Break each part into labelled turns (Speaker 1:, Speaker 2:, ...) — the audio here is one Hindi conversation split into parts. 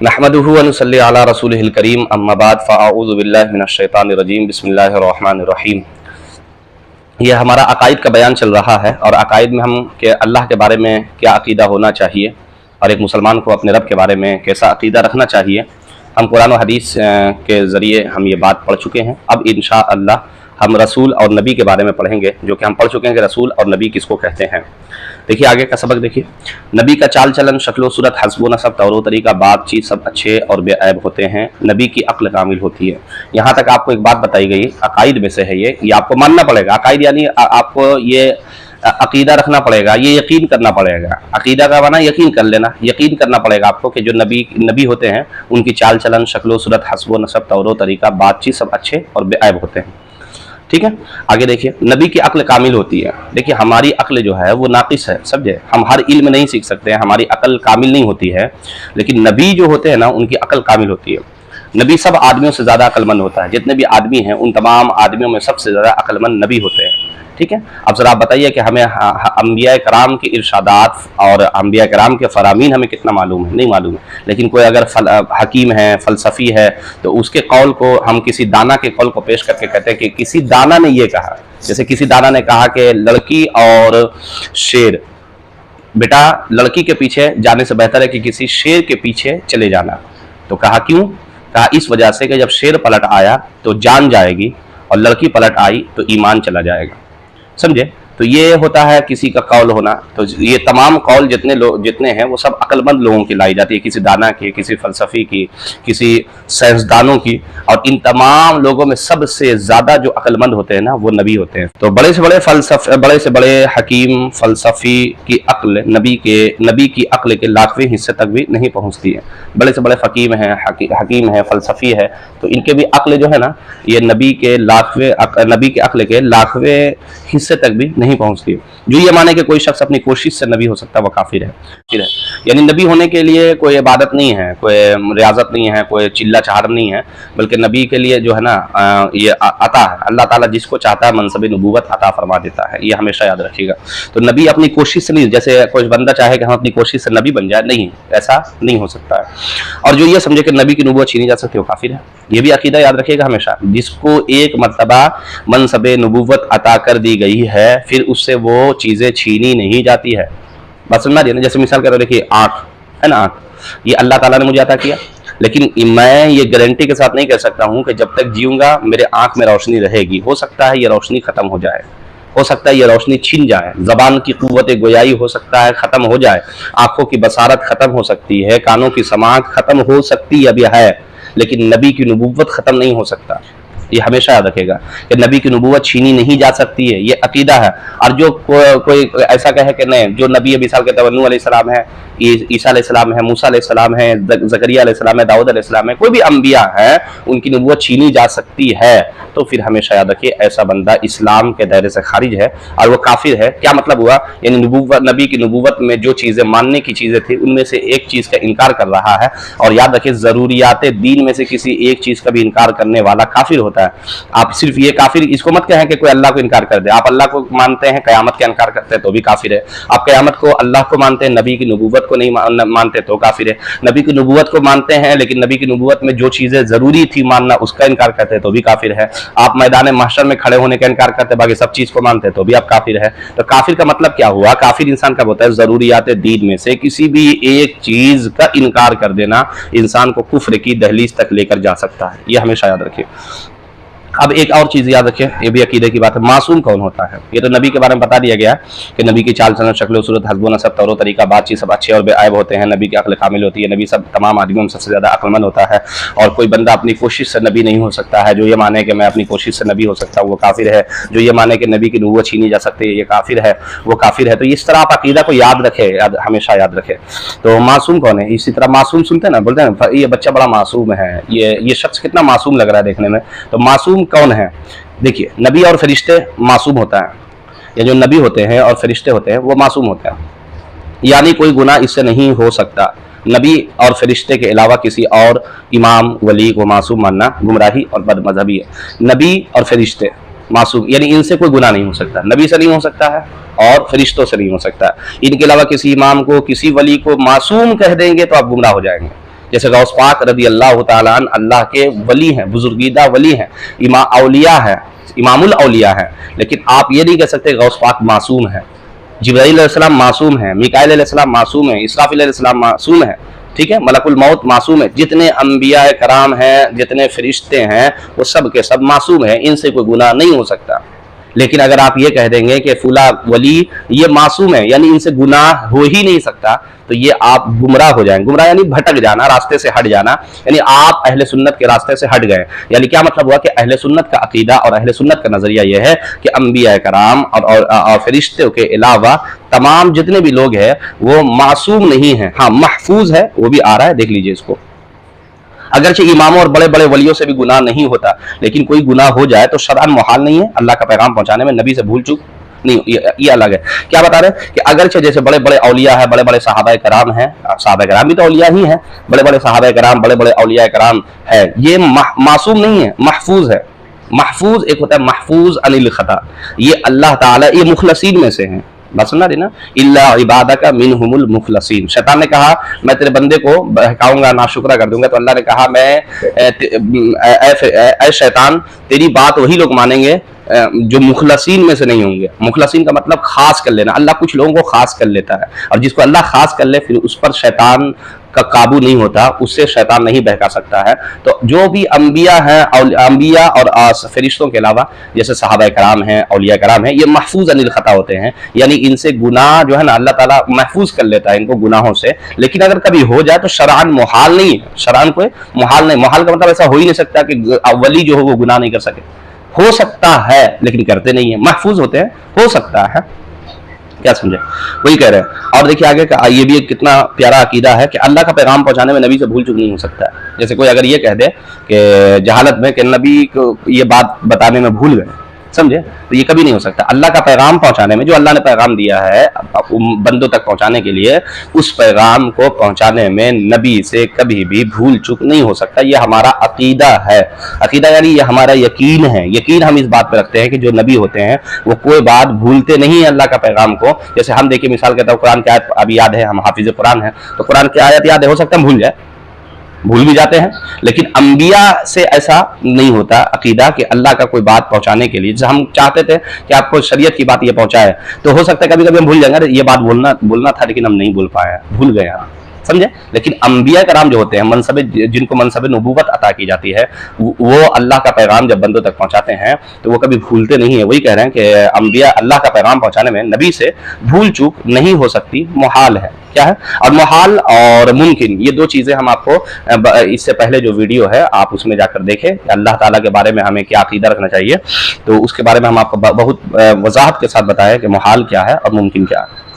Speaker 1: नहमदुहु व नुसल्ली अला रसूलिहिल करीम अम्मा बाद फ़अऊज़ु बिल्लाहि मिनश शैतानिर रजीम बिस्मिल्लाहिर रहमानिर रहीम। यह हमारा अकाइद का बयान चल रहा है और अकाइद में हम कि अल्लाह के बारे में क्या अकीदा होना चाहिए और एक मुसलमान को अपने रब के बारे में कैसा अकीदा रखना चाहिए। हम कुरान और हदीस के ज़रिए हम ये बात पढ़ चुके हैं। अब इंशाअल्लाह हम रसूल और नबी के बारे में पढ़ेंगे, जो कि हम पढ़ चुके हैं कि रसूल और नबी किसको कहते हैं। देखिए आगे का सबक देखिए। नबी का चाल चलन, शक्ल सूरत, हस्ब नसब, तौर तरीका, बातचीत सब अच्छे और बेऐब होते हैं। नबी की अक्ल कामिल होती है। यहाँ तक आपको एक बात बताई गई, अकाइद में से है ये आपको मानना पड़ेगा। अकाइद यानी आपको ये अकीदा रखना पड़ेगा, ये यकीन करना पड़ेगा। अकीदा का माना यकीन कर लेना, यकीन करना पड़ेगा आपको कि जो नबी होते हैं उनकी चाल चलन, शक्ल सूरत, हस्ब नसब, तौर तरीका, बातचीत सब अच्छे और बेऐब होते हैं। ठीक है, आगे देखिए। नबी की अक्ल कामिल होती है। देखिए हमारी अक्ल जो है वो नाकिस है, समझे। हम हर इल्म नहीं सीख सकते हैं, हमारी अक्ल कामिल नहीं होती है। लेकिन नबी जो होते हैं ना, उनकी अक्ल कामिल होती है। नबी सब आदमियों से ज़्यादा अक्लमंद होता है। जितने भी आदमी हैं उन तमाम आदमियों में सबसे ज़्यादा अक्लमंद नबी होते हैं। ठीक है, अब ज़रा आप बताइए कि हमें अंबिया कराम के इरशादात और अंबिया कराम के फरामीन हमें कितना मालूम है? नहीं मालूम है। लेकिन कोई अगर हकीम है, फ़लसफ़ी है, तो उसके कौल को हम किसी दाना के कौल को पेश करके कहते हैं कि किसी दाना ने ये कहा। जैसे किसी दाना ने कहा कि लड़की और शेर, बेटा लड़की के पीछे जाने से बेहतर है कि किसी शेर के पीछे चले जाना। तो कहा क्यों? कहा इस वजह से कि जब शेर पलट आया तो जान जाएगी और लड़की पलट आई तो ईमान चला जाएगा। समझे। तो ये होता है किसी का कौल होना। तो ये तमाम कौल जितने हैं वो सब अक्लमंद लोगों की लाई जाती है, किसी दाना की, किसी फ़लसफ़ी की, किसी साइंसदानों की। और इन तमाम लोगों में सबसे ज़्यादा जो अक्लमंद होते हैं ना, वो नबी होते हैं। तो बड़े से बड़े हकीम फ़लसफ़ी की अक्ल नबी की अक्ल के लाखवें हिस्से तक भी नहीं पहुँचती है। बड़े से बड़े हकीम हैं, फ़लसफ़ी है, तो इनके भी अक्ल जो है ना, ये नबी के अक्ल के लाखवें हिस्से तक भी नहीं पहुंचती। जो ये माने कि कोई शख्स अपनी कोशिश से नबी हो सकता है, वो काफिर है। यानी नबी होने के लिए कोई इबादत नहीं है, कोई रियाजत नहीं है, कोई चिल्ला चाहर नहीं है, बल्कि नबी के लिए जो है ना ये अता है। अल्लाह ताला जिसको चाहता है मनसब नबूवत अता फरमा देता है, ये हमेशा याद रखिएगा। तो नबी अपनी कोशिश से नहीं, जैसे कोई बंदा चाहे कि हम अपनी कोशिश से नबी बन जाए, नहीं, ऐसा नहीं हो सकता है। और जो ये समझे कि नबी की नबूवत छीनी जा सकती है, वो काफिर है। ये भी अकीदा याद रखिएगा हमेशा। जिसको एक मर्तबा मनसब नबूवत अता कर दी गई है, फिर उससे वो चीज़ें छीनी नहीं जाती है। बस समझा दिया ना। जैसे मिसाल करो, देखिए आँख है ना, आँख ये अल्लाह ताला ने मुझे अता किया, लेकिन मैं ये गारंटी के साथ नहीं कह सकता हूँ कि जब तक जीऊँगा मेरे आँख में रोशनी रहेगी। हो सकता है ये रोशनी ख़त्म हो जाए, हो सकता है ये रोशनी छिन जाए, ज़बान की क़ुव्वत गोयाई हो सकता है ख़त्म हो जाए, आँखों की बसारत ख़त्म हो सकती है, कानों की समाअत ख़त्म हो सकती है, लेकिन नबी की नबूवत ख़त्म नहीं हो सकता। ये हमेशा याद रखेगा कि नबी की नबूवत छीनी नहीं जा सकती है, ये अकीदा है। और जो कोई ऐसा कहे कि नहीं, जो नबी मिसाल के नूह अलैहिस्सलाम है, ईसा अलैहिस्सलाम है, मूसा अलैहिस्सलाम है, ज़करिया अलैहिस्सलाम है, दाऊद अलैहिस्सलाम है, कोई भी अंबिया है, उनकी नबूवत छीनी जा सकती है, तो फिर हमेशा याद रखिए ऐसा बंदा इस्लाम के दायरे से खारिज है और वो काफिर है। क्या मतलब हुआ? यानी नबी की नबूवत में जो चीज़ें मानने की चीज़ें थी, उनमें से एक चीज़ का इनकार कर रहा है। और याद रखिए ज़रूरियात दीन में से किसी एक चीज़ का भी इनकार करने वाला काफिर होता है। आप सिर्फ ये काफिर इसको मत कहें कि कोई अल्लाह को इनकार कर दे। आप अल्लाह को मानते हैं, क़यामत का इनकार करते हैं तो भी काफिर है। आप क़यामत को, अल्लाह को मानते हैं, नबी की नबूवत को नहीं मानते तो काफिर है। नबी की नबूवत को मानते हैं, लेकिन नबी की नबूवत में जो चीज़ें ज़रूरी थी मानना, उसका इनकार करते हैं तो भी काफिर है। आप मैदान महशर में खड़े होने का इनकार करते, बाकी सब चीज़ को मानते तो भी आप काफिर है। तो काफिर का मतलब क्या हुआ? काफिर इंसान कब होता है? ज़रूरियात दीन में से किसी भी एक चीज़ का इनकार कर देना इंसान को कुफ्र की दहलीज तक लेकर जा सकता है। ये हमेशा याद रखिए। अब एक और चीज़ याद रखें, ये भी अकीदे की बात है। मासूम कौन होता है? ये तो नबी के बारे में बता दिया गया कि नबी की चाल चलन, शक्ल सूरत, हस्ब नसब, तौर तरीका, बातचीत सब अच्छे और बेऐब होते हैं। नबी की अक्ल कामिल होती है। नबी सब तमाम आदमियों में सबसे ज़्यादा अक्लमंद होता है। और कोई बंदा अपनी कोशिश से नबी नहीं हो सकता है। जो ये माने कि मैं अपनी कोशिश से नबी हो सकता हूँ, वो काफिर है। जो ये माने कि नबी की नबूवत छीनी जा सकती है, ये काफिर है, वो काफिर है। तो इस तरह आप अकीदा को याद रखें, हमेशा याद रखें। तो मासूम कौन है? इसी तरह मासूम सुनते हैं ना, बोलते हैं ये बच्चा बड़ा मासूम है, ये शख्स कितना मासूम लग रहा है देखने में। तो मासूम कौन है? देखिए नबी और फरिश्ते मासूम होता है, या जो नबी होते हैं और फरिश्ते होते हैं वो मासूम होते हैं, यानी कोई गुनाह इससे नहीं हो सकता। नबी और फरिश्ते के अलावा किसी और इमाम वली को मासूम मानना गुमराही और बदमज़हबी है। नबी और फरिश्ते मासूम, यानी इनसे कोई गुनाह नहीं हो सकता। नबी से नहीं हो सकता है और फरिश्तों से नहीं हो सकता। इनके अलावा किसी इमाम को, किसी वली को मासूम कह देंगे तो आप गुमराह हो जाएंगे। जैसे गौस पाक रदी अल्लाह ताला अन्हु अल्लाह के वली हैं, बुजुर्गीदा वली हैं, औलिया है, इमामुल औलिया है। लेकिन आप ये नहीं कह सकते गौस पाक मासूम है। जिब्राइल अलैहिस्सलाम मासूम है, मीकाईल अलैहिस्सलाम मासूम है, इसराफिल अलैहिस्सलाम मासूम है, ठीक है, मलकुल मौत मासूम है। जितने अंबिया कराम हैं, जितने फरिश्ते हैं, वो सब के सब मासूम हैं, इनसे कोई गुनाह नहीं हो सकता। लेकिन अगर आप ये कह देंगे कि फुला वली ये मासूम है, यानी इनसे गुनाह हो ही नहीं सकता, तो ये आप गुमराह हो जाएंगे। गुमराह यानी भटक जाना, रास्ते से हट जाना, यानी आप अहले सुन्नत के रास्ते से हट गए। यानी क्या मतलब हुआ कि अहले सुन्नत का अकीदा और अहले सुन्नत का नजरिया यह है कि अंबिया कराम और फरिश्तों के अलावा तमाम जितने भी लोग हैं वो मासूम नहीं है। हाँ, महफूज है, वो भी आ रहा है, देख लीजिए इसको। अगरचे इमामों और बड़े बड़े वलियों से भी गुनाह नहीं होता, लेकिन कोई गुनाह हो जाए तो शरअन मुहाल नहीं है अल्लाह का पैगाम पहुंचाने में, नबी से भूल चूक नहीं, ये अलग है। क्या बता रहे हैं कि अगरचे जैसे बड़े बड़े औलिया है, बड़े बड़े सहाबा कराम हैं, सहाबा कराम भी तो औलिया ही हैं, बड़े बड़े सहाबा कराम, बड़े बड़े औलिया कराम है, ये मासूम नहीं है, महफूज है। महफूज एक होता है महफूज अनिल खता, ये अल्लाह ताला, ये मुखलसीन में से हैं। बात सुना रही ना, इल्ला इबादका मिनहुमुल मुखलसीन। शैतान ने कहा मैं तेरे बंदे को बहकाऊंगा, नाशुक्रा कर दूंगा, तो अल्लाह ने कहा मैं ऐ शैतान तेरी बात वही लोग मानेंगे जो मुखलसीन में से नहीं होंगे। मुखलसीन का मतलब खास कर लेना, अल्लाह कुछ लोगों को खास कर लेता है, और जिसको अल्लाह खास कर ले फिर उस पर शैतान का काबू नहीं होता, उससे शैतान नहीं बहका सकता है। तो जो भी अंबिया हैं, अंबिया और फरिश्तों के अलावा जैसे सहाबा कराम हैं, औलिया कराम हैं, ये महफूज अनिल खता होते हैं, यानी इनसे गुनाह जो है ना अल्लाह ताला महफूज कर लेता है इनको गुनाहों से। लेकिन अगर कभी हो जाए तो शरअन मुहाल नहीं है, शरअन कोई मुहाल नहीं। मुहाल का मतलब ऐसा हो ही नहीं सकता कि वली जो हो वो गुनाह नहीं कर सके। हो सकता है लेकिन करते नहीं है, महफूज होते हैं, हो सकता है। क्या समझे, वही कह रहे हैं। और देखिए आगे का, ये भी एक कितना प्यारा अकीदा है कि अल्लाह का पैगाम पहुंचाने में नबी से भूल चूक नहीं हो सकता है। जैसे कोई अगर ये कह दे कि जहालत में कि नबी को ये बात बताने में भूल गए, समझे, तो ये कभी नहीं हो सकता। अल्लाह का पैगाम पहुंचाने में, जो अल्लाह ने पैगाम दिया है बंदों तक पहुंचाने के लिए, उस पैगाम को पहुंचाने में नबी से कभी भी भूल चूक नहीं हो सकता। ये हमारा अकीदा है। अकीदा यानी ये हमारा यकीन है। यकीन हम इस बात पर रखते हैं कि जो नबी होते हैं वो कोई बात भूलते नहीं है अल्लाह का पैगाम को। जैसे हम देखिए मिसाल के तौर कुरान की आयत अभी याद है, हम हाफिज कुरान है, तो कुरान की आयत याद है, हो सकता है भूल जाए, भूल भी जाते हैं। लेकिन अंबिया से ऐसा नहीं होता अकीदा कि अल्लाह का कोई बात पहुंचाने के लिए, जैसे हम चाहते थे कि आपको शरीयत की बात ये पहुंचाए, तो हो सकता है कभी कभी हम भूल जाएंगे, ये बात बोलना था लेकिन हम नहीं बोल पाए, भूल गए, समझे। लेकिन अंबिया कराम जो होते हैं, मनसब जिनको मनसब नबूवत अता की जाती है, वो अल्लाह का पैगाम जब बंदों तक पहुंचाते हैं तो वो कभी भूलते नहीं है। वही कह रहे हैं कि अंबिया अल्लाह का पैगाम पहुंचाने में नबी से भूल चूक नहीं हो सकती, मुहाल है। क्या है, और मुहाल और मुमकिन, ये दो चीजें हम आपको इससे पहले जो वीडियो है आप उसमें जाकर देखें, अल्लाह ताला के बारे में हमें क्या अकीदा रखना चाहिए, तो उसके बारे में हम आपको बहुत वजाहत के साथ बताया कि मुहाल क्या है और मुमकिन क्या है।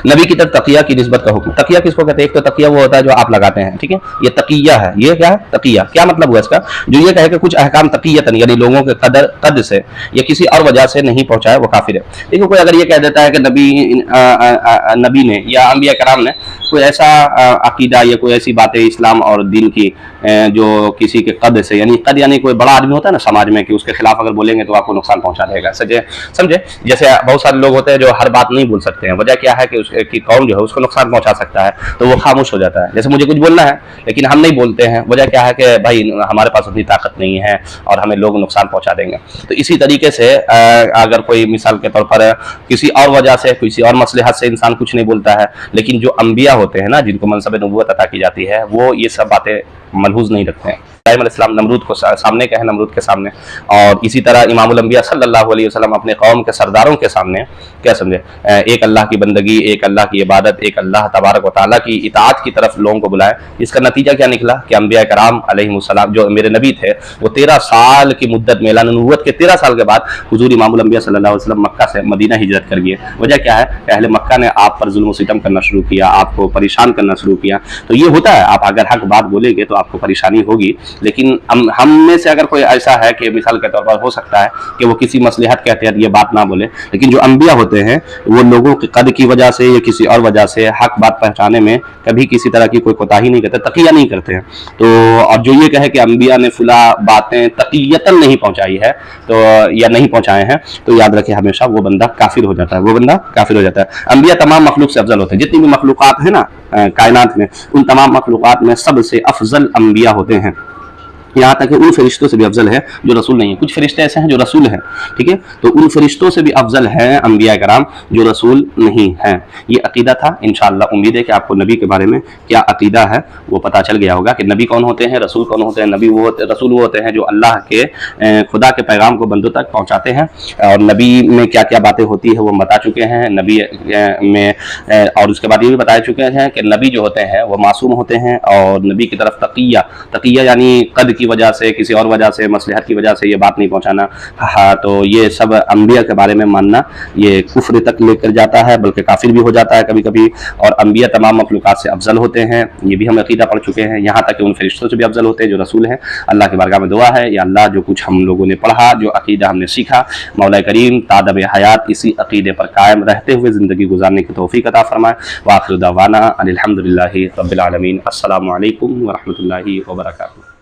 Speaker 1: नबी की तरफ तकिया की निस्बत का हुक्म। तकिया किसको कहते हैं? एक तो तकिया वो होता है जो आप लगाते हैं, ठीक है, ये तकिया है। ये क्या है? तकिया। क्या मतलब हुआ इसका? जो ये कहे कि कुछ अहकाम तकियतन यानी लोगों के कद से या किसी और वजह से नहीं पहुंचाए वो काफिर है। देखो कोई अगर ये कह देता है कि नबी ने या अंबिया कराम ने कोई ऐसा अकीदा या कोई ऐसी बातें इस्लाम और दीन की जो किसी के कद से, यानी कद यानी कोई बड़ा आदमी होता है ना समाज में, कि उसके खिलाफ अगर बोलेंगे तो आपको नुकसान पहुंचा देगा, समझे। जैसे बहुत सारे लोग होते हैं जो हर बात नहीं बोल सकते हैं, वजह क्या है कि उसकी कौम जो है उसको नुकसान पहुंचा सकता है, तो वो खामोश हो जाता है। जैसे मुझे कुछ बोलना है लेकिन हम नहीं बोलते हैं, वजह क्या है कि भाई हमारे पास उतनी ताकत नहीं है और हमें लोग नुकसान पहुंचा देंगे। तो इसी तरीके से अगर कोई मिसाल के तौर पर किसी और वजह से, किसी और मसलहत से इंसान कुछ नहीं बोलता है, लेकिन जो अंबिया होते हैं ना, जिनको मनसब नबूवत अता की जाती है, वो ये सब बातें मलहूज नहीं रखते हैं। इब्राहीम अलैहिस्सलाम नमरूद को सामने कहे, नमरूद के सामने, और इसी तरह इमामुल अंबिया सल्लल्लाहु अलैहि वसल्लम अपने कौम के सरदारों के सामने, क्या समझे, एक अल्लाह की बंदगी, एक अल्लाह की इबादत, एक अल्लाह तबारक व तआला की इताअत की तरफ लोगों को बुलाए। इसका नतीजा क्या निकला कि अंबिया कराम अलैहिमुस्सलाम जो मेरे नबी थे, वो 13 साल की मुद्दत में, ऐलान नबूवत के 13 साल के बाद हुजूर इमामुल अंबिया सल्लल्लाहु अलैहि वसल्लम मक्का से मदीना हिजरत कर गए। वजह क्या है? अहले मक्का ने आप पर जुल्म सितम करना शुरू किया, आपको परेशान करना शुरू किया। तो ये होता है, आप अगर हक बात बोलेंगे तो आपको परेशानी होगी, लेकिन हम में से अगर कोई ऐसा है कि मिसाल के तौर पर हो सकता है कि वो किसी मसलहत के तहत ये बात ना बोले, लेकिन जो अम्बिया होते हैं वो लोगों के कद की वजह से या किसी और वजह से हक बात पहुँचाने में कभी किसी तरह की कोई कोताही नहीं करते, तकिया नहीं करते हैं। तो और जो ये कहे कि अम्बिया ने फुला बातें तकियतन नहीं पहुँचाई है तो या नहीं पहुँचाए हैं, तो याद रखे हमेशा वो बंदा काफिर हो जाता है, वो बंदा काफिर हो जाता है। अम्बिया तमाम मखलूक से अफजल होते हैं, जितनी भी मखलूक़ात है ना कायनात में, उन तमाम मखलूक़ात में सबसे अफजल अम्बिया होते हैं। यहाँ तक कि उन फरिश्तों से भी अफजल है जो रसूल नहीं है। कुछ फरिश्ते ऐसे हैं जो रसूल हैं, ठीक है, तो उन फरिश्तों से भी अफजल हैं अम्बिया कराम जो रसूल नहीं हैं। ये अकीदा था। इंशाअल्लाह उम्मीद है कि आपको नबी के बारे में क्या अकीदा है वो पता चल गया होगा कि नबी कौन होते हैं, रसूल कौन होते हैं। नबी वो होते, रसूल वो होते हैं जो अल्लाह के खुदा के पैगाम को बंदों तक पहुँचाते हैं, और नबी में क्या क्या बातें होती है वो हम बता चुके हैं नबी में। और उसके बाद ये भी बता चुके हैं कि नबी जो होते हैं वो मासूम होते हैं, और नबी की तरफ तकिया यानी कद की वजह से, किसी और वजह से, मसलहत की वजह से ये बात नहीं पहुंचाना। हाँ, तो ये सब अम्बिया के बारे में मानना ये कुफ्र तक लेकर जाता है, बल्कि काफिर भी हो जाता है कभी कभी। और अम्बिया तमाम मखलूक़ात से अफजल होते हैं, ये भी हम अकीदा पढ़ चुके हैं। यहाँ तक कि उन फरिश्तों से भी अफजल होते हैं जो रसूल हैं। अल्लाह की बारगाह में दुआ है, या अल्लाह जो कुछ हम लोगों ने पढ़ा, जो अकीदा हमने सीखा, मौला करीम तादब हयात इसी अकीदे पर कायम रहते हुए ज़िंदगी गुजारने की तौफीक अता फरमाए। व आखिर दावाना अनिल हम्दुलिल्लाहि रब्बिल आलमीन। अस्सलामु अलैकुम व रहमतुल्लाहि व बरकातुहू।